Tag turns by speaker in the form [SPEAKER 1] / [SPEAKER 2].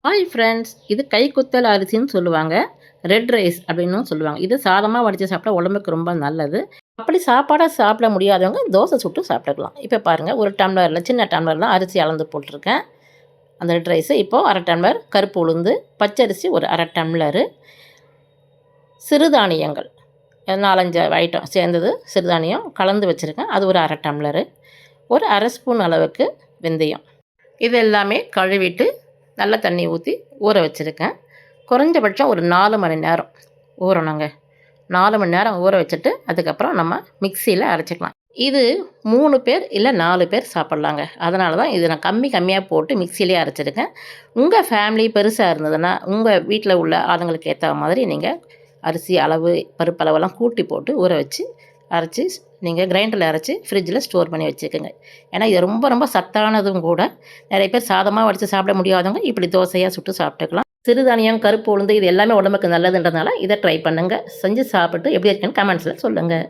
[SPEAKER 1] Hi friends, இது கைக்குத்தல் அரிசின்னு சொல்லுவாங்க. ரெட் ரைஸ் அப்படின்னும் சொல்லுவாங்க. இது சாதமாக வடித்து சாப்பிட்டா உடம்புக்கு ரொம்ப நல்லது. அப்படி சாப்பாடாக சாப்பிட முடியாதவங்க தோசை சுட்டு சாப்பிட்டுக்கலாம். இப்போ பாருங்கள், ஒரு டம்ளரில் சின்ன டம்ளரில் அரிசி அளந்து போட்டிருக்கேன். அந்த ரெட் ரைஸு இப்போது அரை டம்ளர் கருப்பு உளுந்து, பச்சரிசி ஒரு அரை டம்ளரு, சிறுதானியங்கள் 4-5 ஐட்டம் சேர்ந்தது சிறுதானியம் கலந்து வச்சுருக்கேன். அது ஒரு அரை டம்ளரு, ஒரு அரை ஸ்பூன் அளவுக்கு வெந்தயம். இது எல்லாமே கழுவிட்டு நல்ல தண்ணி ஊற்றி ஊற வச்சுருக்கேன். குறைஞ்சபட்சம் ஒரு 4 மணி நேரம் ஊறணுங்க. 4 மணி நேரம் ஊற வச்சுட்டு அதுக்கப்புறம் நம்ம மிக்சியில் அரைச்சிக்கலாம். இது 3 பேர் இல்லை 4 பேர் சாப்பிட்லாங்க. அதனால தான் இது நான் கம்மியாக போட்டு மிக்சியிலே அரைச்சிருக்கேன். உங்கள் ஃபேமிலி பெருசாக இருந்ததுன்னா உங்கள் வீட்டில் உள்ள ஆளுங்களுக்கு ஏற்ற மாதிரி நீங்கள் அரிசி அளவு பருப்பளவெல்லாம் கூட்டி போட்டு ஊற வச்சு அரைச்சி நீங்கள் கிரைண்டரில் அரைச்சி ஃப்ரிட்ஜில் ஸ்டோர் பண்ணி வச்சுக்கோங்க. ஏன்னா இது ரொம்ப ரொம்ப சத்தானதும் கூட. நிறைய பேர் சாதமாக வடித்து சாப்பிட முடியாதவங்க இப்படி தோசையாக சுட்டு சாப்பிட்டுக்கலாம். சிறுதானியம், கருப்பு உளுந்து இது எல்லாமே உடம்புக்கு நல்லதுன்றதுனால இதை ட்ரை பண்ணுங்கள். செஞ்சு சாப்பிட்டு எப்படி இருக்குன்னு கமெண்ட்ஸில் சொல்லுங்கள்.